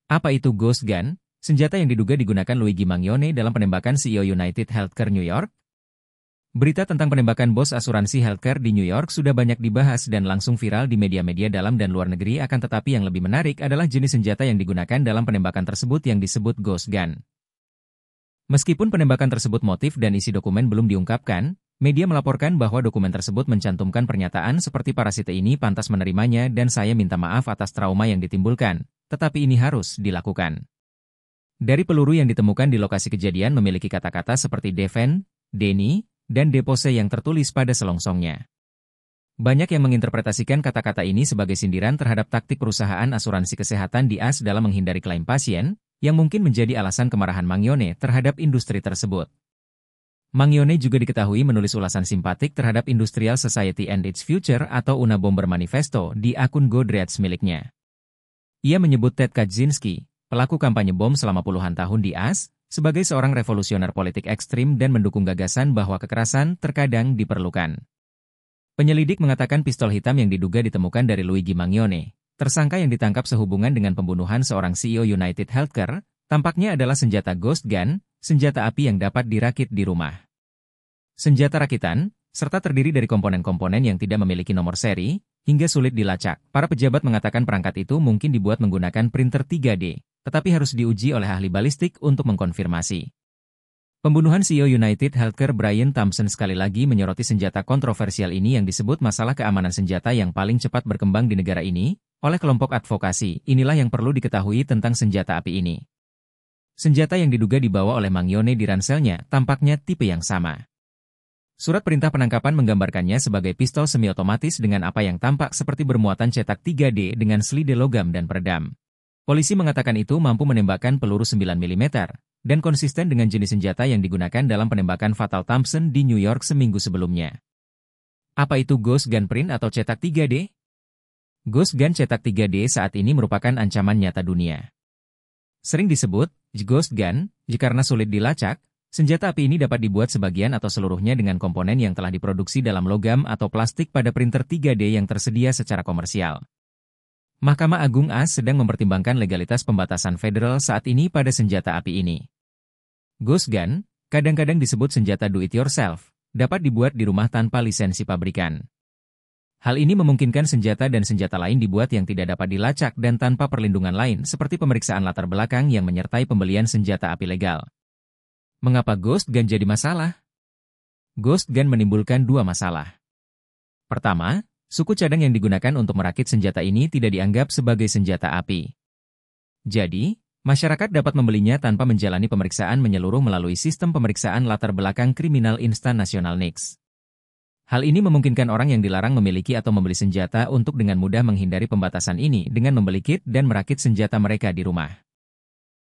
Apa itu Ghost Gun? Senjata yang diduga digunakan Luigi Mangione dalam penembakan CEO United Healthcare New York? Berita tentang penembakan bos asuransi healthcare di New York sudah banyak dibahas dan langsung viral di media-media dalam dan luar negeri, akan tetapi yang lebih menarik adalah jenis senjata yang digunakan dalam penembakan tersebut yang disebut Ghost Gun. Meskipun penembakan tersebut motif dan isi dokumen belum diungkapkan, media melaporkan bahwa dokumen tersebut mencantumkan pernyataan seperti parasite ini pantas menerimanya dan saya minta maaf atas trauma yang ditimbulkan, tetapi ini harus dilakukan. Dari peluru yang ditemukan di lokasi kejadian memiliki kata-kata seperti defend, deny, dan depose yang tertulis pada selongsongnya. Banyak yang menginterpretasikan kata-kata ini sebagai sindiran terhadap taktik perusahaan asuransi kesehatan di AS dalam menghindari klaim pasien, yang mungkin menjadi alasan kemarahan Mangione terhadap industri tersebut. Mangione juga diketahui menulis ulasan simpatik terhadap Industrial Society and its Future atau Unabomber Manifesto di akun Goodreads miliknya. Ia menyebut Ted Kaczynski, pelaku kampanye bom selama puluhan tahun di AS, sebagai seorang revolusioner politik ekstrim dan mendukung gagasan bahwa kekerasan terkadang diperlukan. Penyelidik mengatakan pistol hitam yang diduga ditemukan dari Luigi Mangione, tersangka yang ditangkap sehubungan dengan pembunuhan seorang CEO United Healthcare, tampaknya adalah senjata Ghost Gun, senjata api yang dapat dirakit di rumah. Senjata rakitan, serta terdiri dari komponen-komponen yang tidak memiliki nomor seri, hingga sulit dilacak. Para pejabat mengatakan perangkat itu mungkin dibuat menggunakan printer 3D, tetapi harus diuji oleh ahli balistik untuk mengkonfirmasi. Pembunuhan CEO United Healthcare Brian Thompson sekali lagi menyoroti senjata kontroversial ini yang disebut masalah keamanan senjata yang paling cepat berkembang di negara ini, oleh kelompok advokasi. Inilah yang perlu diketahui tentang senjata api ini. Senjata yang diduga dibawa oleh Mangione di ranselnya tampaknya tipe yang sama. Surat perintah penangkapan menggambarkannya sebagai pistol semi-otomatis dengan apa yang tampak seperti bermuatan cetak 3D dengan selide logam dan peredam. Polisi mengatakan itu mampu menembakkan peluru 9 mm, dan konsisten dengan jenis senjata yang digunakan dalam penembakan fatal Thompson di New York seminggu sebelumnya. Apa itu Ghost Gun Print atau cetak 3D? Ghost Gun cetak 3D saat ini merupakan ancaman nyata dunia. Sering disebut Ghost Gun, karena sulit dilacak. Senjata api ini dapat dibuat sebagian atau seluruhnya dengan komponen yang telah diproduksi dalam logam atau plastik pada printer 3D yang tersedia secara komersial. Mahkamah Agung AS sedang mempertimbangkan legalitas pembatasan federal saat ini pada senjata api ini. Ghost Gun, kadang-kadang disebut senjata do-it-yourself, dapat dibuat di rumah tanpa lisensi pabrikan. Hal ini memungkinkan senjata dan senjata lain dibuat yang tidak dapat dilacak dan tanpa perlindungan lain seperti pemeriksaan latar belakang yang menyertai pembelian senjata api legal. Mengapa Ghost Gun jadi masalah? Ghost Gun menimbulkan dua masalah. Pertama, suku cadang yang digunakan untuk merakit senjata ini tidak dianggap sebagai senjata api. Jadi, masyarakat dapat membelinya tanpa menjalani pemeriksaan menyeluruh melalui sistem pemeriksaan latar belakang kriminal instan nasional NICS. Hal ini memungkinkan orang yang dilarang memiliki atau membeli senjata untuk dengan mudah menghindari pembatasan ini dengan membeli kit dan merakit senjata mereka di rumah.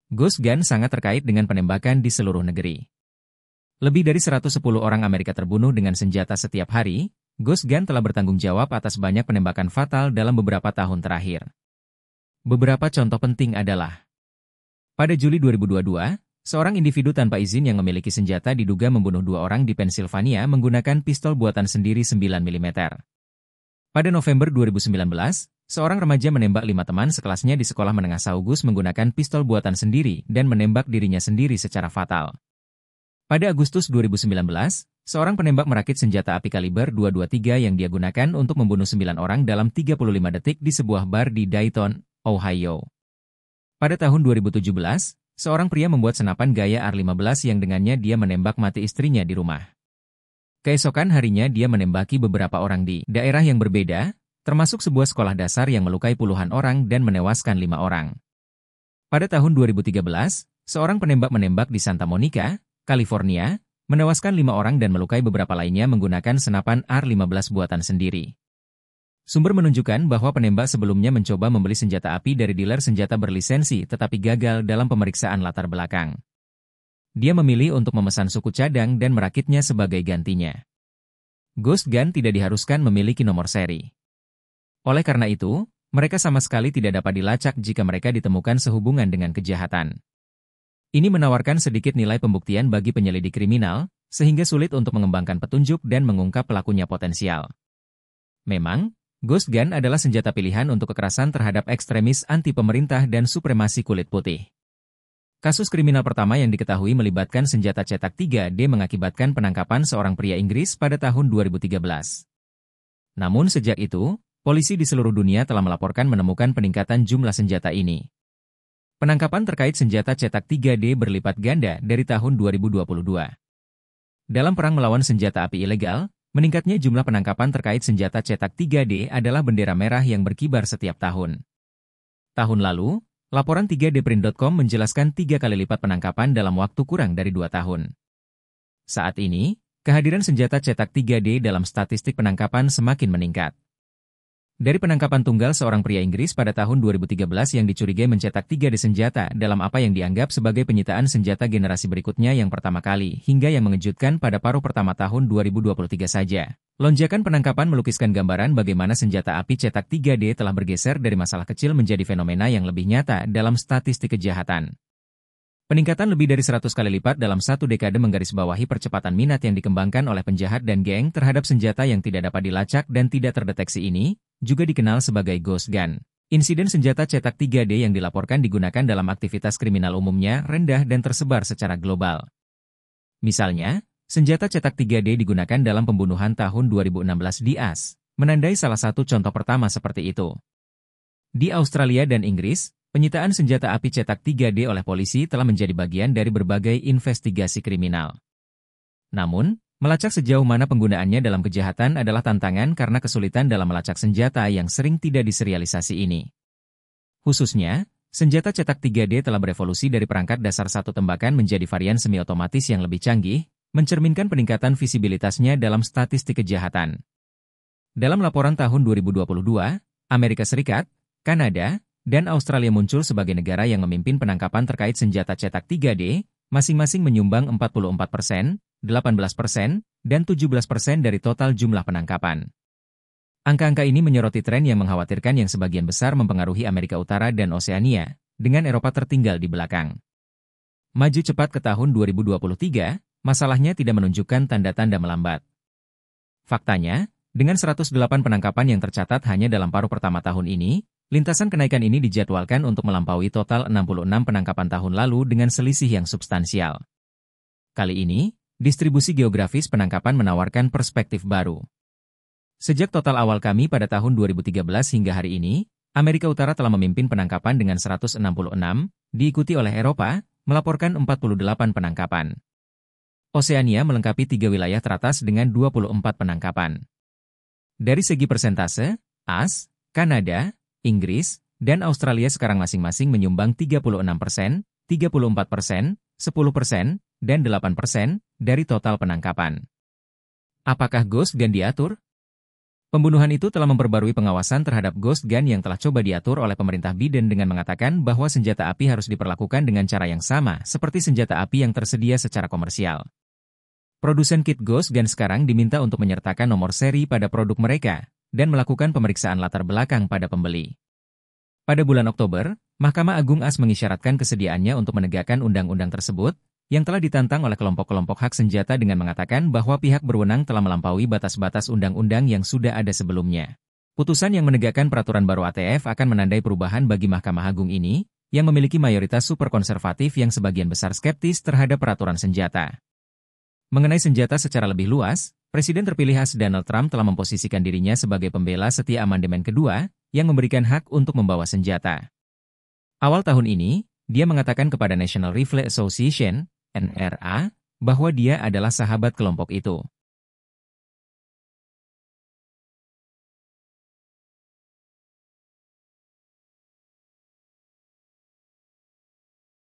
Ghost Gun sangat terkait dengan penembakan di seluruh negeri. Lebih dari 110 orang Amerika terbunuh dengan senjata setiap hari. Ghost Gun telah bertanggung jawab atas banyak penembakan fatal dalam beberapa tahun terakhir. Beberapa contoh penting adalah: pada Juli 2022, seorang individu tanpa izin yang memiliki senjata diduga membunuh 2 orang di Pennsylvania menggunakan pistol buatan sendiri 9 mm. Pada November 2019, seorang remaja menembak 5 teman sekelasnya di sekolah menengah Saugus menggunakan pistol buatan sendiri dan menembak dirinya sendiri secara fatal. Pada Agustus 2019, seorang penembak merakit senjata api kaliber .223 yang dia gunakan untuk membunuh 9 orang dalam 35 detik di sebuah bar di Dayton, Ohio. Pada tahun 2017, seorang pria membuat senapan gaya AR-15 yang dengannya dia menembak mati istrinya di rumah. Keesokan harinya dia menembaki beberapa orang di daerah yang berbeda, termasuk sebuah sekolah dasar yang melukai puluhan orang dan menewaskan 5 orang. Pada tahun 2013, seorang penembak menembak di Santa Monica, California, menewaskan 5 orang dan melukai beberapa lainnya menggunakan senapan AR-15 buatan sendiri. Sumber menunjukkan bahwa penembak sebelumnya mencoba membeli senjata api dari dealer senjata berlisensi tetapi gagal dalam pemeriksaan latar belakang. Dia memilih untuk memesan suku cadang dan merakitnya sebagai gantinya. Ghost Gun tidak diharuskan memiliki nomor seri. Oleh karena itu, mereka sama sekali tidak dapat dilacak jika mereka ditemukan sehubungan dengan kejahatan. Ini menawarkan sedikit nilai pembuktian bagi penyelidik kriminal, sehingga sulit untuk mengembangkan petunjuk dan mengungkap pelakunya potensial. Memang, Ghost gun adalah senjata pilihan untuk kekerasan terhadap ekstremis anti-pemerintah dan supremasi kulit putih. Kasus kriminal pertama yang diketahui melibatkan senjata cetak 3D mengakibatkan penangkapan seorang pria Inggris pada tahun 2013. Namun sejak itu, polisi di seluruh dunia telah melaporkan menemukan peningkatan jumlah senjata ini. Penangkapan terkait senjata cetak 3D berlipat ganda dari tahun 2022. Dalam perang melawan senjata api ilegal, meningkatnya jumlah penangkapan terkait senjata cetak 3D adalah bendera merah yang berkibar setiap tahun. Tahun lalu, laporan 3dprint.com menjelaskan 3 kali lipat penangkapan dalam waktu kurang dari 2 tahun. Saat ini, kehadiran senjata cetak 3D dalam statistik penangkapan semakin meningkat. Dari penangkapan tunggal seorang pria Inggris pada tahun 2013 yang dicurigai mencetak 3D senjata dalam apa yang dianggap sebagai penyitaan senjata generasi berikutnya yang pertama kali hingga yang mengejutkan pada paruh pertama tahun 2023 saja. Lonjakan penangkapan melukiskan gambaran bagaimana senjata api cetak 3D telah bergeser dari masalah kecil menjadi fenomena yang lebih nyata dalam statistik kejahatan. Peningkatan lebih dari 100 kali lipat dalam satu dekade menggarisbawahi percepatan minat yang dikembangkan oleh penjahat dan geng terhadap senjata yang tidak dapat dilacak dan tidak terdeteksi ini, juga dikenal sebagai ghost gun. Insiden senjata cetak 3D yang dilaporkan digunakan dalam aktivitas kriminal umumnya rendah dan tersebar secara global. Misalnya, senjata cetak 3D digunakan dalam pembunuhan tahun 2016 di AS, menandai salah satu contoh pertama seperti itu. Di Australia dan Inggris, penyitaan senjata api cetak 3D oleh polisi telah menjadi bagian dari berbagai investigasi kriminal. Namun, melacak sejauh mana penggunaannya dalam kejahatan adalah tantangan karena kesulitan dalam melacak senjata yang sering tidak diserialisasi ini. Khususnya, senjata cetak 3D telah berevolusi dari perangkat dasar satu tembakan menjadi varian semi-otomatis yang lebih canggih, mencerminkan peningkatan visibilitasnya dalam statistik kejahatan. Dalam laporan tahun 2022, Amerika Serikat, Kanada, dan Australia muncul sebagai negara yang memimpin penangkapan terkait senjata cetak 3D, masing-masing menyumbang 44%, 18%, dan 17% dari total jumlah penangkapan. Angka-angka ini menyoroti tren yang mengkhawatirkan yang sebagian besar mempengaruhi Amerika Utara dan Oseania, dengan Eropa tertinggal di belakang. Maju cepat ke tahun 2023, masalahnya tidak menunjukkan tanda-tanda melambat. Faktanya, dengan 108 penangkapan yang tercatat hanya dalam paruh pertama tahun ini, lintasan kenaikan ini dijadwalkan untuk melampaui total 66 penangkapan tahun lalu dengan selisih yang substansial. Kali ini, distribusi geografis penangkapan menawarkan perspektif baru. Sejak total awal kami pada tahun 2013 hingga hari ini, Amerika Utara telah memimpin penangkapan dengan 166, diikuti oleh Eropa, melaporkan 48 penangkapan. Oseania melengkapi 3 wilayah teratas dengan 24 penangkapan. Dari segi persentase, AS, Kanada, Inggris, dan Australia sekarang masing-masing menyumbang 36%, 34%, 10%, dan 8% dari total penangkapan. Apakah ghost gun diatur? Pembunuhan itu telah memperbarui pengawasan terhadap ghost gun yang telah coba diatur oleh pemerintah Biden dengan mengatakan bahwa senjata api harus diperlakukan dengan cara yang sama seperti senjata api yang tersedia secara komersial. Produsen kit ghost gun sekarang diminta untuk menyertakan nomor seri pada produk mereka dan melakukan pemeriksaan latar belakang pada pembeli. Pada bulan Oktober, Mahkamah Agung AS mengisyaratkan kesediaannya untuk menegakkan undang-undang tersebut, yang telah ditantang oleh kelompok-kelompok hak senjata dengan mengatakan bahwa pihak berwenang telah melampaui batas-batas undang-undang yang sudah ada sebelumnya. Putusan yang menegakkan peraturan baru ATF akan menandai perubahan bagi Mahkamah Agung ini, yang memiliki mayoritas super konservatif yang sebagian besar skeptis terhadap peraturan senjata. Mengenai senjata secara lebih luas, Presiden terpilih AS Donald Trump telah memposisikan dirinya sebagai pembela setia amandemen kedua, yang memberikan hak untuk membawa senjata. Awal tahun ini, dia mengatakan kepada National Rifle Association, NRA, bahwa dia adalah sahabat kelompok itu.